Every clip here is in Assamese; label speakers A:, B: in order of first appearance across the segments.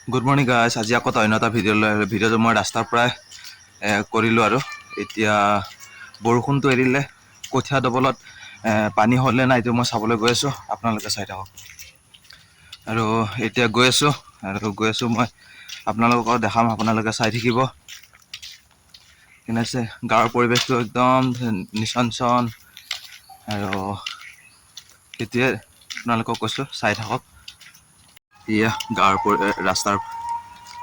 A: Good morning guys. আজি আকৌ অন্য এটা ভিডিঅ'টো মই ৰাস্তাৰ পৰাই কৰিলোঁ আৰু এতিয়া বৰষুণটো এৰিলে কঠীয়া ডবলত পানী হ'লে নাই এইটো মই চাবলৈ গৈ আছোঁ, আপোনালোকে চাই থাকক। আৰু এতিয়া গৈ আছোঁ মই আপোনালোকক দেখাম, আপোনালোকে চাই থাকিব। কেনেছে গাঁৱৰ পৰিৱেশটো একদম নিচন আৰু এতিয়া আপোনালোকক কৈছোঁ চাই থাকক। এয়া গাঁৱৰ ৰাস্তাৰ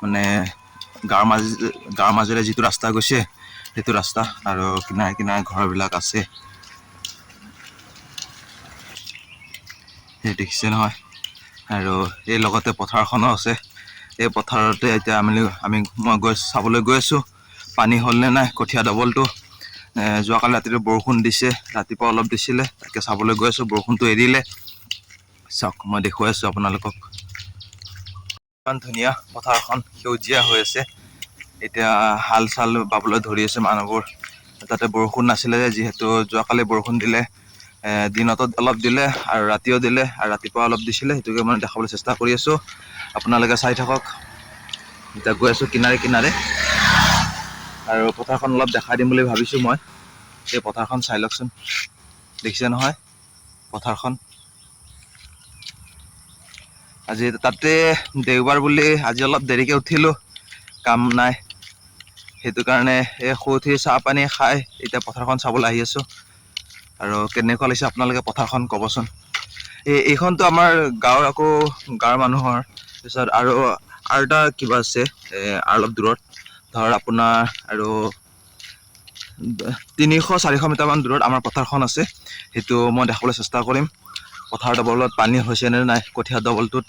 A: মানে গাঁৱৰ মাজেৰে যিটো ৰাস্তা গৈছে সেইটো ৰাস্তা, আৰু কিনাৰে কিনাৰে ঘৰবিলাক আছে, সেই দেখিছে নহয়। আৰু এই লগতে পথাৰখনো আছে। এই পথাৰতে এতিয়া মই চাবলৈ গৈ আছোঁ পানী হ'লনে নাই কঠীয়া ডবলটো। যোৱাকালি ৰাতিটো বৰষুণ দিছে, ৰাতিপুৱা অলপ দিছিলে, তাকে চাবলৈ গৈ আছোঁ। বৰষুণটো এৰিলে চাওক, মই দেখুৱাই আছোঁ আপোনালোকক। ইমান ধুনীয়া পথাৰখন, সেউজীয়া হৈ আছে। এতিয়া হাল চাল বাবলৈ ধৰি আছে মানুহবোৰ। তাতে বৰষুণ নাছিলে যিহেতু যোৱাকালি বৰষুণ দিলে, দিনতো অলপ দিলে আৰু ৰাতিও দিলে, আৰু ৰাতিপুৱা অলপ দিছিলে। সেইটোকে মই দেখাবলৈ চেষ্টা কৰি আছোঁ, আপোনালোকে চাই থাকক। এতিয়া গৈ আছোঁ কিনাৰে কিনাৰে, আৰু পথাৰখন অলপ দেখাই দিম বুলি ভাবিছোঁ মই। এই পথাৰখন চাই লওকচোন, দেখিছে নহয় পথাৰখন। আজি তাতে দেওবাৰ বুলি আজি অলপ দেৰিকৈ উঠিলোঁ, কাম নাই। সেইটো কাৰণে এই শুই উঠি চাহ পানী খাই এতিয়া পথাৰখন চাবলৈ আহি আছোঁ। আৰু কেনেকুৱা লাগিছে আপোনালোকে পথাৰখন ক'বচোন। এইখনতো আমাৰ গাঁৱৰ, আকৌ গাঁৱৰ মানুহৰ। তাৰপিছত আৰু এটা কিবা আছে অলপ দূৰত, ধৰ আপোনাৰ আৰু 300-400 মিটাৰমান দূৰত আমাৰ পথাৰখন আছে। সেইটো মই দেখাবলৈ চেষ্টা কৰিম, পথাৰ ডবলত পানী হৈছে নে নাই কঠীয়া ডবলটোত,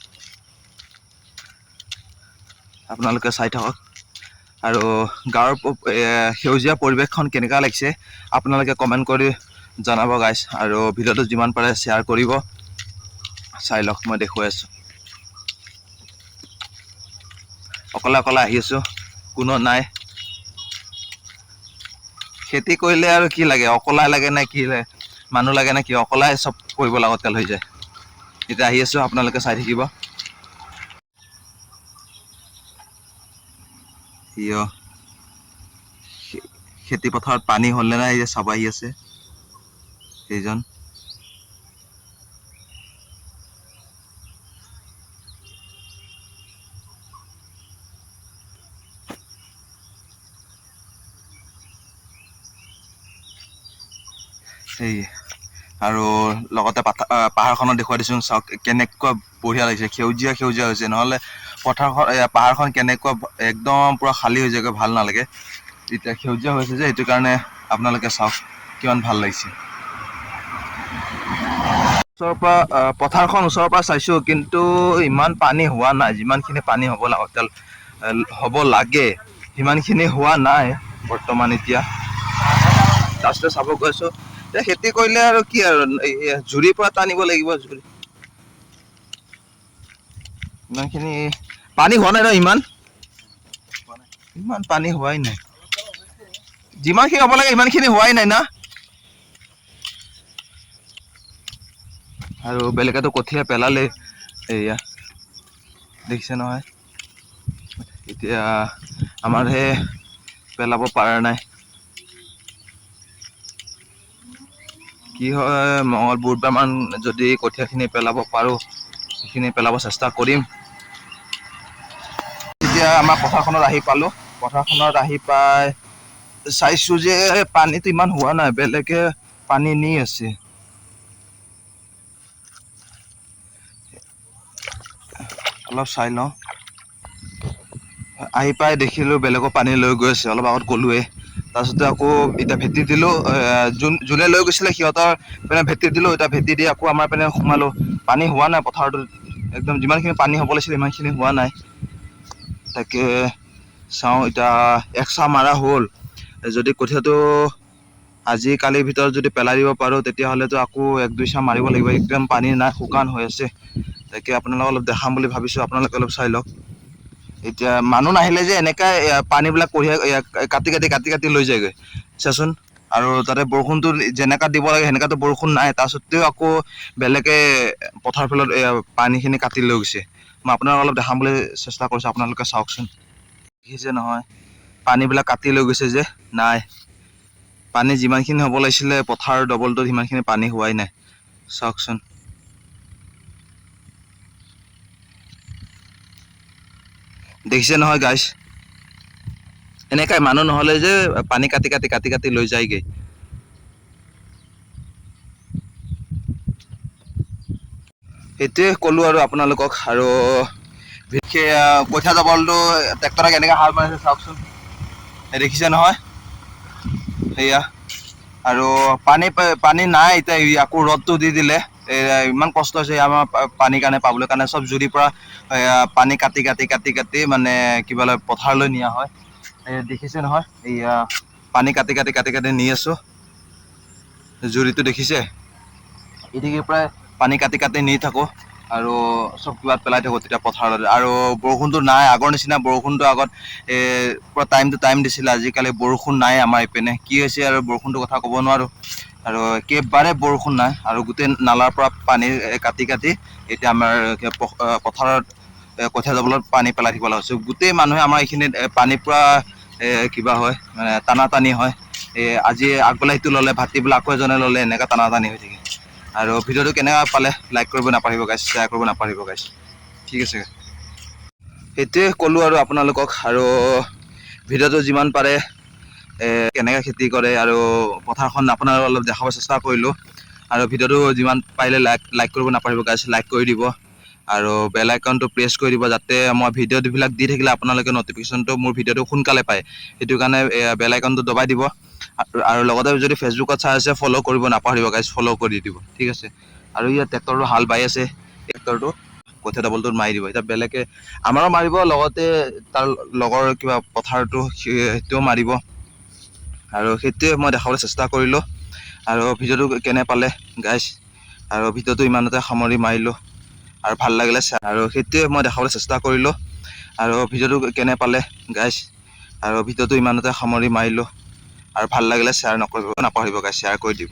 A: আপোনালোকে চাই থাকক। আৰু গাঁৱৰ সেউজীয়া পৰিৱেশখন কেনেকুৱা লাগিছে আপোনালোকে কমেণ্ট কৰি জনাব গাইজ। আৰু ভিডিঅ'টো যিমান পাৰে শ্বেয়াৰ কৰিব। চাই লওক, মই দেখুৱাই আছোঁ। অকলে আহি আছোঁ, কোনো নাই। খেতি কৰিলে আৰু কি লাগে, অকলাই লাগে নে কি লাগে, মানুহ লাগে নে কি, অকলাই চব কৰিব লাগতিয়াল হৈ যায়। এতিয়া আহি আছোঁ, আপোনালোকে চাই থাকিব। খেতি পথাৰত পানী হ'লনে নাই চাব আহি আছে সেইজন। সেই আৰু লগতে পাহাৰখনত দেখুৱাই দিছোঁ, চাওক কেনেকুৱা বঢ়িয়া লাগিছে, সেউজীয়া হৈছে। নহ'লে পথাৰখন পাহাৰখন কেনেকুৱা একদম পূৰা খালী হৈ যায়গৈ, ভাল নালাগে। এতিয়া সেউজীয়া হৈছে যে, সেইটো কাৰণে আপোনালোকে চাওক কিমান ভাল লাগিছে। ওচৰৰ পৰা পথাৰখন ওচৰৰ পৰা চাইছোঁ, কিন্তু ইমান পানী হোৱা নাই। যিমানখিনি পানী হ'ব লাগে সিমানখিনি হোৱা নাই বৰ্তমান। এতিয়া তাৰপিছতে চাব গৈছোঁ, এতিয়া খেতি কৰিলে আৰু কি আৰু জুৰিৰ পৰা টানিব লাগিব। ইমানখিনি পানী হোৱা নাই ন, ইমান পানী হোৱাই নাই। যিমানখিনি হ'ব লাগে ইমানখিনি হোৱাই নাই না। আৰু বেলেগেতো কঠীয়া পেলালে, এয়া দেখিছে নহয়। এতিয়া আমাৰহে পেলাব পৰা নাই। কি হয়, বুধবাৰমান যদি কঠীয়াখিনি পেলাব পাৰোঁ, সেইখিনি পেলাব চেষ্টা কৰিম। এতিয়া আমাৰ পথাৰখনত আহি পালোঁ। পথাৰখনত আহি পাই চাইছোঁ যে পানীটো ইমান হোৱা নাই, বেলেগে পানী নি আছে। অলপ চাই লওঁ। আহি পাই দেখিলোঁ বেলেগৰ পানী লৈ গৈ আছে, অলপ আগত গ'লোৱে। তাৰপিছতে আকৌ এতিয়া ভেটি দিলোঁ, যোনে লৈ গৈছিলে সিহঁতৰ পিনে ভেটি দিলোঁ। এতিয়া ভেটি দি আকৌ আমাৰ পিনে সোমালোঁ। পানী হোৱা নাই পথাৰটোত, একদম যিমানখিনি পানী হ'ব লাগিছিলে সিমানখিনি হোৱা নাই। তাকে চাওঁ, এতিয়া একচাহ মাৰা হ'ল। যদি কঠীয়াটো আজি কালিৰ ভিতৰত যদি পেলাই দিব পাৰোঁ, তেতিয়াহ'লেতো আকৌ 1-2 চাহ মাৰিব লাগিব। একদম পানী নাই, শুকান হৈ আছে। তাকে আপোনালোকক অলপ দেখাম বুলি ভাবিছোঁ, আপোনালোকে অলপ চাই লওক। এতিয়া মানুহ নাহিলে যে এনেকাই পানীবিলাক কাটি লৈ যায়গৈ চাচোন। আৰু তাতে বৰষুণটো যেনেকা দিব লাগে সেনেকাতো বৰষুণ নাই। তাৰ সত্ত্বেও আকৌ বেলেগে পথাৰ ফালত পানীখিনি কাটি লৈ গৈছে। মই আপোনালোকক অলপ দেখাম বুলি চেষ্টা কৰিছোঁ, আপোনালোকে চাওকচোন। দেখিছে নহয় পানীবিলাক কাটি লৈ গৈছে যে, নাই পানী যিমানখিনি হ'ব লাগিছিলে পথাৰৰ ডবলটোত সিমানখিনি পানী হোৱাই নাই, চাওকচোন। দেখিছে নহয় গাইছ, এনেকাই মানুহ নহ'লে যে পানী কাটি কাটি কাটি কাটি লৈ যায়গৈ। সেইটোৱে ক'লোঁ আৰু আপোনালোকক। আৰু বিশেষ কঠীয়া জাবৰটো ট্ৰেক্টৰে কেনেকৈ হাল মাৰিছে চাওকচোন, দেখিছে নহয় সেয়া। আৰু পানী নাই এতিয়া, আকৌ ৰ'দটো দি দিলে, ইমান কষ্ট হৈছে আমাৰ পানীৰ কাৰণে পাবলৈ কাৰণে। চব জুৰিৰ পৰা পানী কাটি কাটি কাটি কাটি মানে কিবা পথাৰলৈ নিয়া হয়। দেখিছে নহয় এয়া পানী কাটি কাটি কাটি কাটি নি আছোঁ, জুৰিটো দেখিছে, এদিকে প্ৰায় পানী কাটি কাটি নি থাকোঁ আৰু চব কিবাত পেলাই থাকোঁ তেতিয়া পথাৰত। আৰু বৰষুণটো নাই, আগৰ নিচিনা বৰষুণটো আগত পুৰা টাইম টু টাইম দিছিলে, আজিকালি বৰষুণ নাই আমাৰ ইপিনে। কি হৈছে আৰু বৰষুণটোৰ কথা ক'ব নোৱাৰোঁ। আৰু একেবাৰে বৰষুণ নাই, আৰু গোটেই নালাৰ পৰা পানী কাটি কাটি এতিয়া আমাৰ পথাৰত কঠীয়া জাবৰত পানী পেলাই থাকিব লগা হৈছে। গোটেই মানুহে আমাৰ এইখিনিত পানী পূৰা কিবা হয় মানে টানা টানি হয়। আজি আগবেলা সিটো ল'লে, ভাটিবেলা আকৌ এজনে ল'লে, এনেকৈ টানা টানি হৈ থাকে। আৰু ভিডিঅ'টো কেনেকুৱা পালে লাইক কৰিব নাপাহৰিব গাইছ, শ্বেয়াৰ কৰিব নাপাহৰিব গাইছ, ঠিক আছে। সেইটোৱে ক'লোঁ আৰু আপোনালোকক। আৰু ভিডিঅ'টো যিমান পাৰে কেনেকৈ খেতি কৰে আৰু পথাৰখন আপোনালোকক অলপ দেখাব চেষ্টা কৰিলোঁ। আৰু ভিডিঅ'টো যিমান পাৰিলে লাইক কৰিব নাপাহৰিব গাইছ, লাইক কৰি দিব। আৰু বেল আইকনটো প্ৰেছ কৰি দিব, যাতে মই ভিডিঅ'বিলাক দি থাকিলে আপোনালোকে নটিফিকেশ্যনটো মোৰ ভিডিঅ'টো সোনকালে পায়। সেইটো কাৰণে বেল আইকনটো দবাই দিব। আৰু লগতে যদি ফেচবুকত চাই আছে ফ'ল' কৰিব নাপাহৰিব গাইছ, ফ'ল' কৰি দিব, ঠিক আছে। আৰু ইয়াত ট্ৰেক্টৰটো হাল বাই আছে, ট্ৰেক্টৰটো কঠীয়া ডাবলটোত মাৰি দিব। এতিয়া বেলেগে আমাৰো মাৰিব, লগতে তাৰ লগৰ কিবা পথাৰটো সেইটোও মাৰিব। আৰু সেইটোৱে মই দেখাবলৈ চেষ্টা কৰিলোঁ। আৰু ভিডিঅ'টো কেনে পালে গাইছ, আৰু ভিডিঅ'টো ইমানতে সামৰি মাৰিলোঁ। আৰু ভাল লাগিলে আৰু সেইটোৱে মই দেখাবলৈ চেষ্টা কৰিলোঁ। আৰু ভিডিঅ'টো কেনে পালে গাইছ, আৰু ভিডিঅ'টো ইমানতে সামৰি মাৰিলোঁ। আৰু ভাল লাগিলে শ্বেয়াৰ নকৰিব নাপাহৰিব গাইছ, শ্বেয়াৰ কৰি দিব।